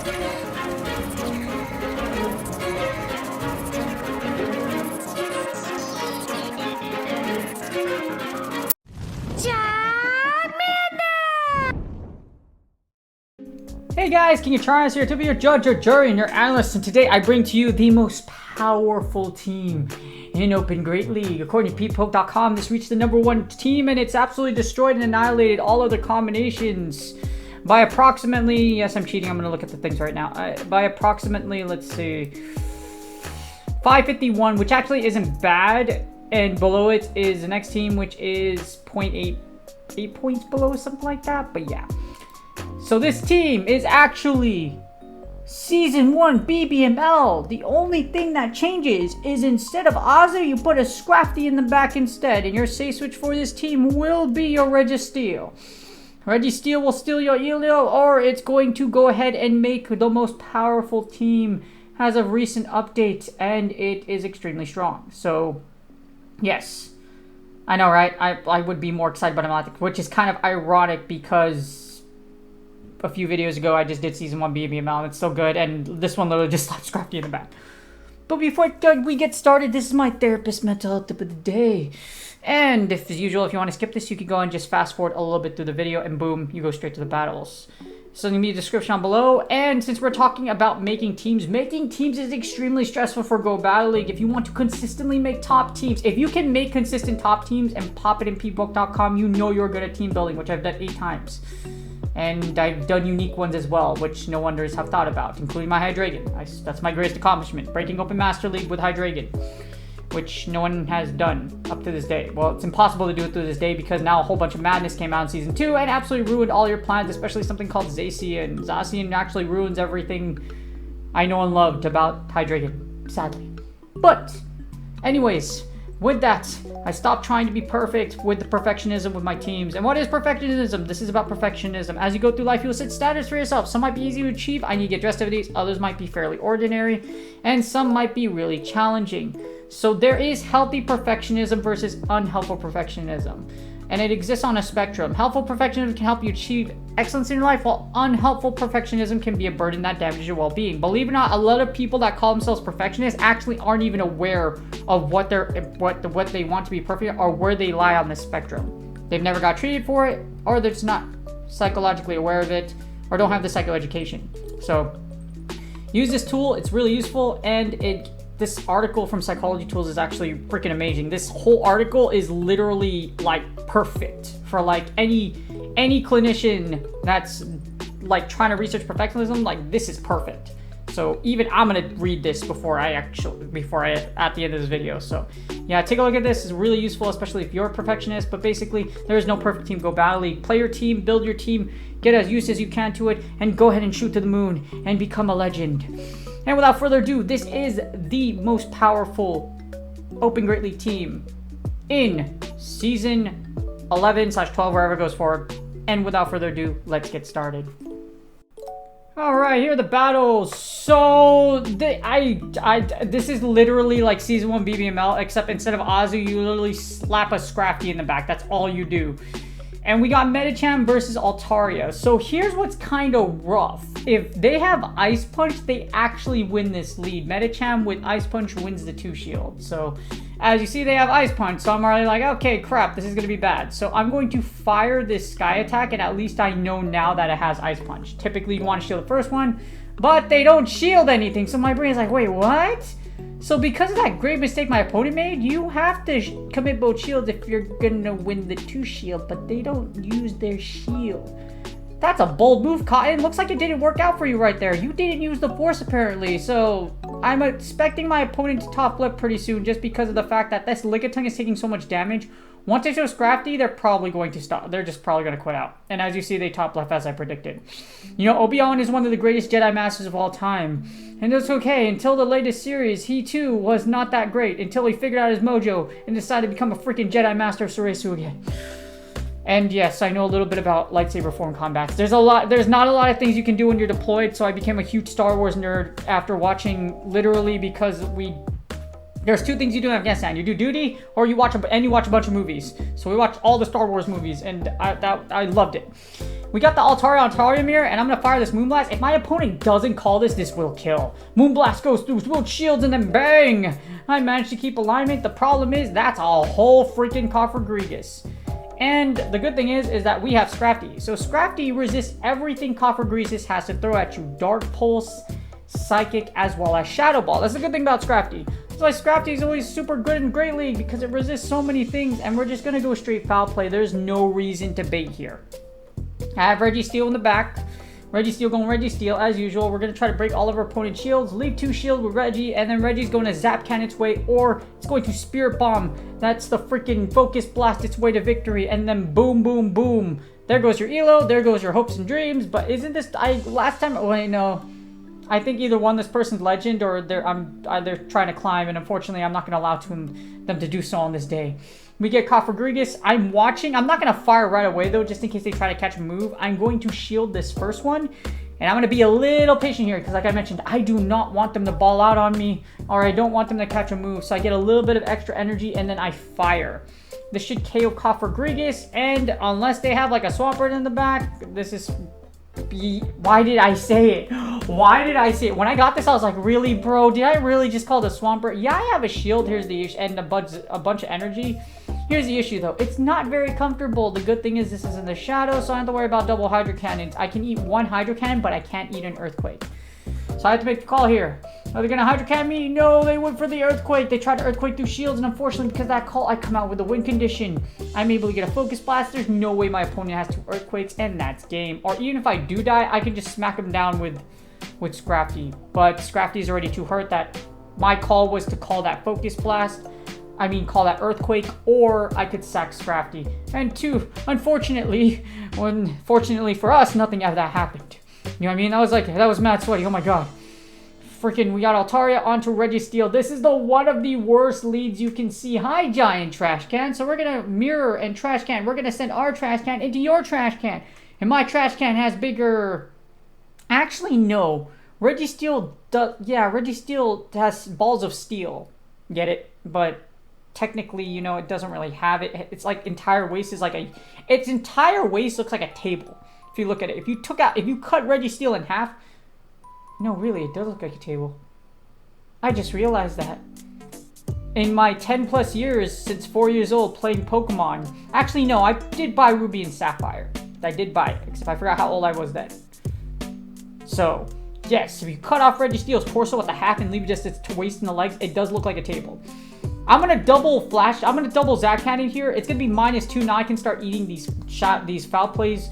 Hey guys, King of Triumphs here to be your judge, your jury, and your analyst, and today I bring to you the most powerful team in Open Great League. According to PetePoke.com, this reached the #1 team and it's absolutely destroyed and annihilated all other combinations by approximately, yes I'm cheating, I'm going to look at the things right now, by approximately, let's see, 551, which actually isn't bad, and below it is the next team, which is 0.8 points below, something like that, but yeah. So this team is actually Season 1 BBML. The only thing that changes is instead of Azu, you put a Scrafty in the back instead, and your safe switch for this team will be your Registeel. Registeel will steal your Elio, or it's going to go ahead and make the most powerful team as of recent update, and it is extremely strong. So, yes. I know, right? I would be more excited, but I'm not, which is kind of ironic because a few videos ago I just did Season 1 BBML and it's so good, and this one literally just slapped Scrafty in the back. But before we get started, this is my therapist mental health tip of the day. And if, as usual, if you want to skip this, you can go and just fast forward a little bit through the video and boom, you go straight to the battles. So there's going to be a description down below. And since we're talking about making teams is extremely stressful for Go Battle League. If you want to consistently make top teams, if you can make consistent top teams and pop it in PetePoke.com, you know you're good at team building, which I've done 8 times. And I've done unique ones as well, which no wonders have thought about, including my Hydreigon. That's my greatest accomplishment, breaking open Master League with Hydreigon, which no one has done up to this day. Well, it's impossible to do it to this day because now a whole bunch of madness came out in Season 2 and absolutely ruined all your plans, especially something called Zacian. Zacian actually ruins everything I know and loved about Hydreigon, sadly. But, anyways, with that, I stopped trying to be perfect with the perfectionism with my teams. And what is perfectionism? This is about perfectionism. As you go through life, you'll set standards for yourself. Some might be easy to achieve. I need to get dressed every day. Others might be fairly ordinary. And some might be really challenging. So there is healthy perfectionism versus unhelpful perfectionism. And it exists on a spectrum. Helpful perfectionism can help you achieve excellence in your life, while unhelpful perfectionism can be a burden that damages your well-being. Believe it or not, a lot of people that call themselves perfectionists actually aren't even aware of what they want to be perfect or where they lie on the spectrum. They've never got treated for it, or they're just not psychologically aware of it, or don't have the psychoeducation. So use this tool, it's really useful, and this article from Psychology Tools is actually freaking amazing. This whole article is literally like perfect for like any clinician that's like trying to research perfectionism. Like, this is perfect. So even I'm gonna read this before I at the end of this video. So yeah, take a look at this. It's really useful, especially if you're a perfectionist. But basically, there is no perfect team Go Battle League. Play your team, build your team, get as used as you can to it, and go ahead and shoot to the moon and become a legend. And without further ado, this is the most powerful Open Great League team in Season 11/12, wherever it goes forward. And without further ado, let's get started. Alright, here are the battles. So, this is literally like Season 1 BBML, except instead of Azu, you literally slap a Scrafty in the back. That's all you do. And we got Medicham versus Altaria. So here's what's kind of rough. If they have Ice Punch, they actually win this lead. Medicham with Ice Punch wins the 2 shield. So as you see, they have Ice Punch. So I'm already like, okay, crap, this is going to be bad. So I'm going to fire this Sky Attack, and at least I know now that it has Ice Punch. Typically, you want to shield the first one, but they don't shield anything. So my brain is like, wait, what? So because of that great mistake my opponent made, you have to commit both shields if you're gonna win the 2 shield, but they don't use their shield. That's a bold move, Cotton. Looks like it didn't work out for you right there. You didn't use the force apparently, so I'm expecting my opponent to top flip pretty soon just because of the fact that this Lickitung is taking so much damage. Once they show Scrafty, they're probably going to stop. They're just probably going to quit out. And as you see, they top left as I predicted. You know, Obi-Wan is one of the greatest Jedi Masters of all time. And it's okay. Until the latest series, he too was not that great. Until he figured out his mojo and decided to become a freaking Jedi Master of Soresu again. And yes, I know a little bit about lightsaber form combats. There's not a lot of things you can do when you're deployed. So I became a huge Star Wars nerd after watching, literally, because there's 2 things you do in Afghanistan. You do duty, or you watch a bunch of movies. So we watched all the Star Wars movies, and I loved it. We got the Altaria mirror, and I'm gonna fire this Moonblast. If my opponent doesn't call this, this will kill. Moonblast goes through both shields, and then bang! I managed to keep alignment. The problem is, that's a whole freaking Cofagrigus. And the good thing is that we have Scrafty. So Scrafty resists everything Cofagrigus has to throw at you. Dark Pulse, Psychic, as well as Shadow Ball. That's the good thing about Scrafty. That's why Scrafty is always super good in Great League, because it resists so many things, and we're just going to go straight foul play. There's no reason to bait here. I have Registeel in the back. Registeel going Registeel as usual. We're going to try to break all of our opponent's shields. Leave 2 shields with Reggie, and then Reggie's going to Zap Cannon its way, or it's going to Spirit Bomb. That's the freaking Focus Blast its way to victory, and then boom, boom, boom. There goes your Elo. There goes your hopes and dreams. But isn't this... last time... wait, no. I think either one, this person's legend, or they're trying to climb, and unfortunately, I'm not going to allow them to do so on this day. We get Cofagrigus. I'm watching. I'm not going to fire right away, though, just in case they try to catch a move. I'm going to shield this first one, and I'm going to be a little patient here, because like I mentioned, I do not want them to ball out on me, or I don't want them to catch a move, so I get a little bit of extra energy, and then I fire. This should KO Cofagrigus, and unless they have, like, a Swampert in the back, this is... Why did I say it? Why did I say it? When I got this, I was like, really, bro? Did I really just call the Swampert? Yeah, I have a shield. Here's the issue, and a bunch of energy. Here's the issue, though. It's not very comfortable. The good thing is this is in the shadow, so I don't have to worry about double Hydro Cannons. I can eat 1 Hydro Cannon, but I can't eat an Earthquake. So I have to make the call here. Are they going to Hydro Cannon me? No, they went for the Earthquake. They tried to Earthquake through shields, and unfortunately, because of that call, I come out with a win condition. I'm able to get a Focus Blast. There's no way my opponent has 2 Earthquakes, and that's game. Or even if I do die, I can just smack him down with Scrafty. But Scrafty's already too hurt. That my call was to call that Focus Blast. I mean, call that Earthquake, or I could sack Scrafty. And 2, unfortunately, fortunately for us, nothing of that happened. You know what I mean? That was mad sweaty. Oh my god. Freaking, we got Altaria onto Registeel. This is one of the worst leads you can see. Hi, Giant Trash Can. So we're going to mirror and Trash Can. We're going to send our Trash Can into your Trash Can. And my Trash Can has bigger... Actually, no. Registeel does... Yeah, Registeel has balls of steel. Get it? But technically, you know, it doesn't really have it. It's like entire waist is like a... Its entire waist looks like a table. If you look at it. If you cut Registeel in half... No, really, it does look like a table. I just realized that. In my 10 plus years, since 4 years old, playing Pokemon... Actually, no, I did buy Ruby and Sapphire. I did buy it, except I forgot how old I was then. So, yes, if you cut off Registeel's torso at the half and leave just its waist and the legs, it does look like a table. I'm going to double Zap Cannon here. It's going to be -2. Now I can start eating these foul plays.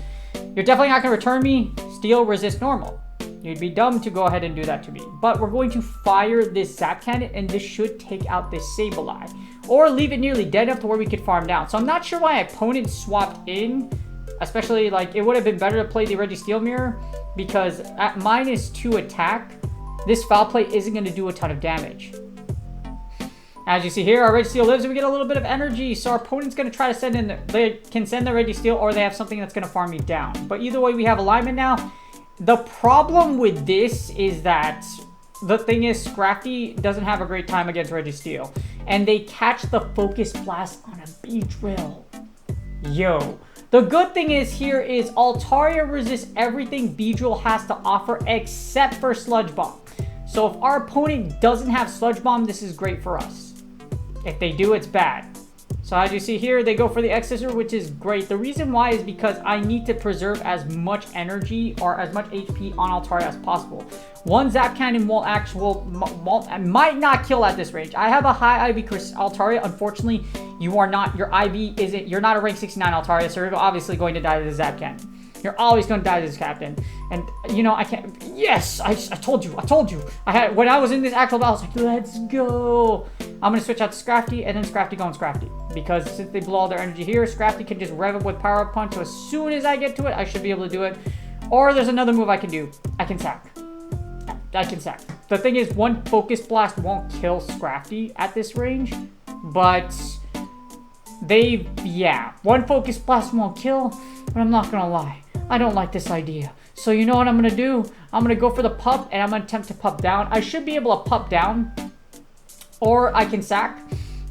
You're definitely not going to return me. Steel resist normal. You'd be dumb to go ahead and do that to me. But we're going to fire this Zap Cannon, and this should take out this Sableye. Or leave it nearly dead enough to where we could farm down. So I'm not sure why opponent swapped in. Especially, like, it would have been better to play the Registeel mirror. Because at -2 attack, this foul play isn't going to do a ton of damage. As you see here, our Registeel lives, and we get a little bit of energy. So our opponent's going to try to send in... They can send the Registeel, or they have something that's going to farm me down. But either way, we have alignment now. The problem with this is that the thing is Scrafty doesn't have a great time against Registeel. And they catch the Focus Blast on a Beedrill. Yo. The good thing is here is Altaria resists everything Beedrill has to offer except for Sludge Bomb. So if our opponent doesn't have Sludge Bomb, this is great for us. If they do, it's bad. So as you see here, they go for the X-Scissor, which is great. The reason why is because I need to preserve as much energy or as much HP on Altaria as possible. One Zap Cannon might not kill at this range. I have a high IV Altaria. Unfortunately, you are not. Your IV isn't. You're not a rank 69 Altaria, so you're obviously going to die to the Zap Cannon. You're always going to die to this captain. And, you know, I can't... Yes! I told you. I told you. When I was in this actual battle, I was like, let's go. I'm going to switch out to Scrafty, and then Scrafty going Scrafty. Because since they blow all their energy here, Scrafty can just rev up with Power Up Punch. So as soon as I get to it, I should be able to do it. Or there's another move I can do. I can sack. I can sack. The thing is, one Focus Blast won't kill Scrafty at this range. But... one Focus Blast won't kill. But I'm not going to lie. I don't like this idea. So you know what I'm going to do? I'm going to go for the pup, and I'm going to attempt to pup down. I should be able to pup down, or I can sack.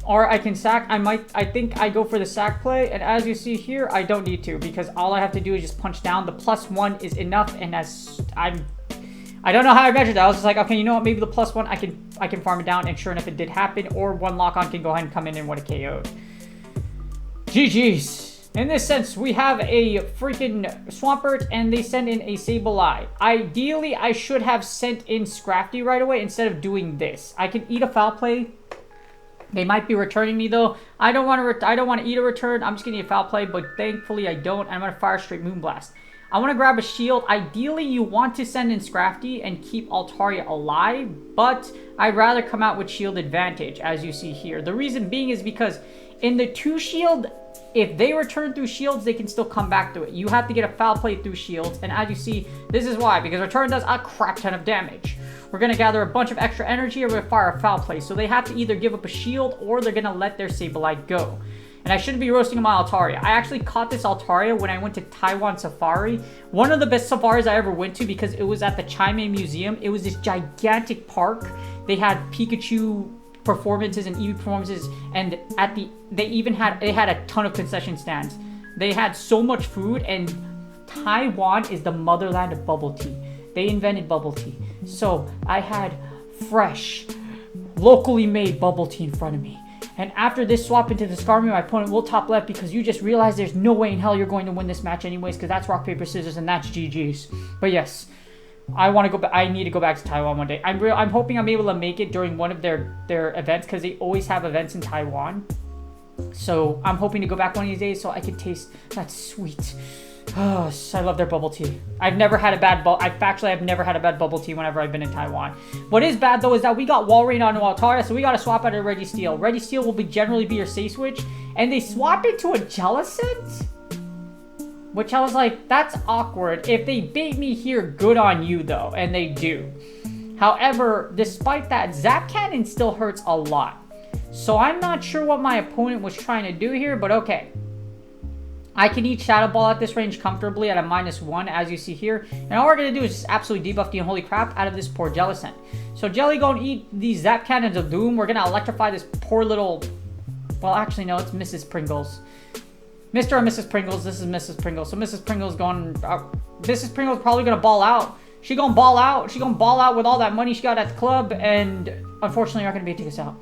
Or I can sack. I think I go for the sack play. And as you see here, I don't need to because all I have to do is just punch down. The +1 is enough. And as I don't know how I measured that. I was just like, okay, you know what? Maybe the +1, I can farm it down. And sure enough, it did happen. Or one lock-on can go ahead and come in and what a KO. GG's. In this sense, we have a freaking Swampert, and they send in a Sableye. Ideally, I should have sent in Scrafty right away instead of doing this. I can eat a foul play. They might be returning me though. I don't want to eat a return. I'm just gonna eat a foul play, but thankfully I don't. I'm gonna fire straight Moonblast. I want to grab a shield. Ideally, you want to send in Scrafty and keep Altaria alive, but I'd rather come out with shield advantage, as you see here. The reason being is because in the 2 shield, if they return through shields, they can still come back to it. You have to get a foul play through shields, and as you see, this is why, because return does a crap ton of damage. We're going to gather a bunch of extra energy, or we're going to fire a foul play, so they have to either give up a shield, or they're going to let their Sableye go. And I shouldn't be roasting my Altaria. I actually caught this Altaria when I went to Taiwan Safari. One of the best safaris I ever went to because it was at the Chime Museum. It was this gigantic park. They had Pikachu performances and Eevee performances, and they had a ton of concession stands. They had so much food, and Taiwan is the motherland of bubble tea. They invented bubble tea. So I had fresh, locally made bubble tea in front of me. And after this swap into the Skarmory, my opponent will top left because you just realize there's no way in hell you're going to win this match anyways, because that's rock, paper, scissors, and that's GG's. But yes, I want to go back. I need to go back to Taiwan one day. I'm hoping I'm able to make it during one of their events, because they always have events in Taiwan. So I'm hoping to go back one of these days so I can taste that sweet. Oh, I love their bubble tea. I've never had a bad I've never had a bad bubble tea whenever I've been in Taiwan. What is bad though is that we got Walrein on Altaria, so we got to swap out a Registeel. Registeel will generally be your safe switch, and they swap it to a Jellicent, which I was like, that's awkward. If they bait me here, good on you though, and they do. However, despite that, Zap Cannon still hurts a lot. So I'm not sure what my opponent was trying to do here, but okay. I can eat Shadow Ball at this range comfortably at a -1, as you see here. And all we're going to do is just absolutely debuff the unholy crap out of this poor Jellicent. So Jelly gonna eat these Zap Cannons of Doom. We're going to electrify this poor little... Well, actually, no, it's Mrs. Pringles. Mr. and Mrs. Pringles. This is Mrs. Pringles. So Mrs. Pringles going... Mrs. Pringles probably going to ball out. She going to ball out. She going to ball out with all that money she got at the club. And unfortunately, you're not going to be able to take us out.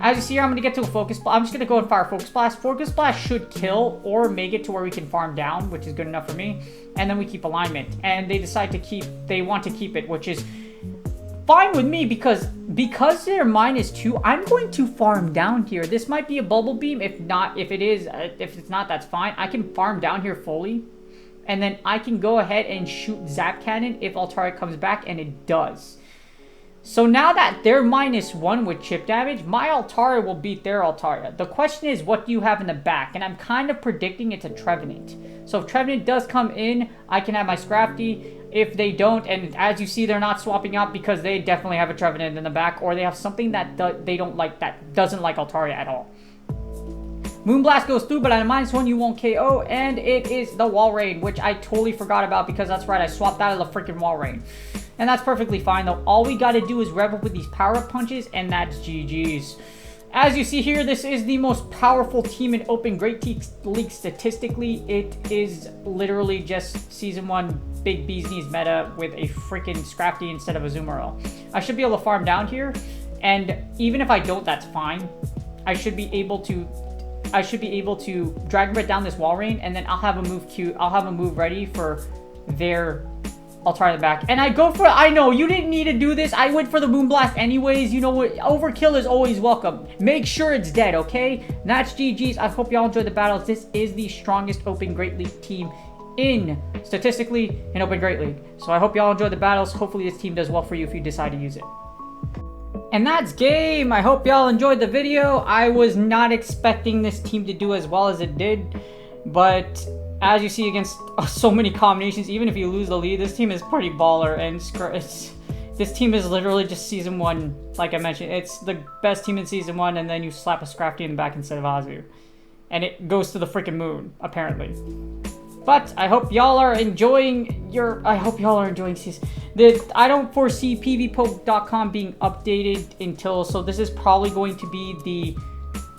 As you see here, I'm going to get to a Focus Blast. I'm just going to go and fire Focus Blast. Focus Blast should kill or make it to where we can farm down, which is good enough for me. And then we keep alignment. And they decide to keep, they want to keep it, which is fine with me because they're -2, I'm going to farm down here. This might be a Bubble Beam. If not, if it's not, that's fine. I can farm down here fully. And then I can go ahead and shoot Zap Cannon if Altaria comes back, and it does. So now that they're -1 with chip damage, my Altaria will beat their Altaria. The question is, what do you have in the back? And I'm kind of predicting it's a Trevenant. So if Trevenant does come in, I can have my Scrafty. If they don't, and as you see, they're not swapping out because they definitely have a Trevenant in the back, or they have something that they don't like, that doesn't like Altaria at all. Moonblast goes through, but at a -1 you won't KO, and it is the Walrein, which I totally forgot about because that's right, I swapped out of the freaking Walrein. And that's perfectly fine though. All we gotta do is rev up with these power-up punches, and that's GG's. As you see here, this is the most powerful team in Open Great League statistically. It is literally just Season 1 Big Bee's Knees meta with a freaking Scrafty instead of a Zoomerl. I should be able to farm down here, and even if I don't, that's fine. I should be able to Dragon Breath down this Walrein, and then I'll have a move ready for their Altaria in the back. And I go for it. I know, you didn't need to do this. I went for the Moonblast anyways. You know what? Overkill is always welcome. Make sure it's dead, okay? That's GG's. I hope y'all enjoyed the battles. This is the strongest Open Great League team statistically in Open Great League. So I hope y'all enjoyed the battles. Hopefully this team does well for you if you decide to use it. And that's game. I hope y'all enjoyed the video. I was not expecting this team to do as well as it did, but as you see, against so many combinations, even if you lose the lead, this team is pretty baller. And this team is literally just Season 1, like I mentioned. It's the best team in Season 1, and then you slap a Scrafty in the back instead of Azu. And it goes to the freaking moon, apparently. But I hope y'all are enjoying season. I don't foresee pvpoke.com being updated until, so this is probably going to be the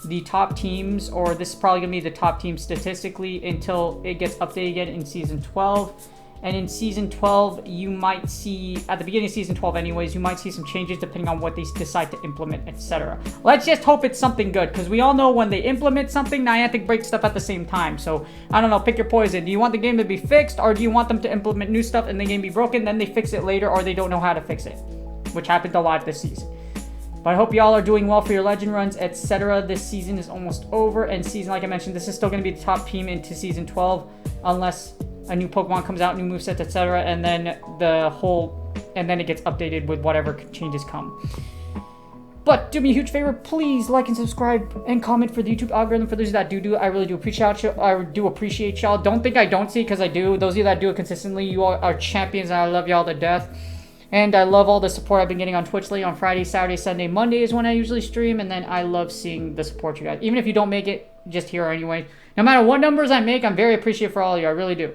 the top teams, or this is probably going to be the top team statistically until it gets updated again in Season 12. And in Season 12, you might see, at the beginning of Season 12 anyways, you might see some changes depending on what they decide to implement, etc. Let's just hope it's something good, because we all know when they implement something, Niantic breaks stuff at the same time. So, I don't know, pick your poison. Do you want the game to be fixed, or do you want them to implement new stuff and the game be broken, then they fix it later, or they don't know how to fix it? Which happened a lot this season. But I hope y'all are doing well for your legend runs, etc. This season is almost over, and season, like I mentioned, this is still going to be the top team into Season 12, unless a new Pokemon comes out, new movesets, etc., and then it gets updated with whatever changes come. But do me a huge favor, please like and subscribe and comment for the YouTube algorithm. For those that do it, I really do appreciate y'all. I do appreciate y'all. Don't think I don't see it, because I do. Those of you that do it consistently, you all are champions, and I love y'all to death. And I love all the support I've been getting on Twitch lately. On Friday, Saturday, Sunday, Monday is when I usually stream, and then I love seeing the support you guys. Even if you don't make it, just here anyway. No matter what numbers I make, I'm very appreciative for all of you. I really do.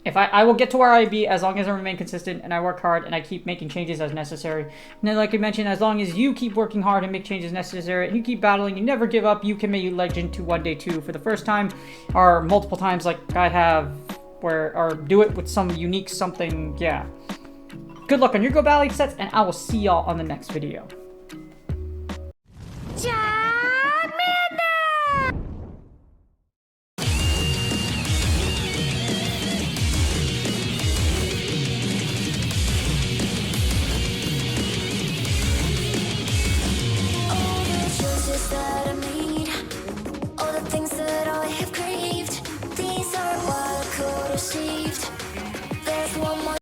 If I will get to where I be as long as I remain consistent and I work hard and I keep making changes as necessary. And then, like I mentioned, as long as you keep working hard and make changes necessary and you keep battling, you never give up, you can make legend to one day too for the first time or multiple times like I have, or do it with some unique something. Yeah. Good luck on your Go Valley sets, and I will see y'all on the next video.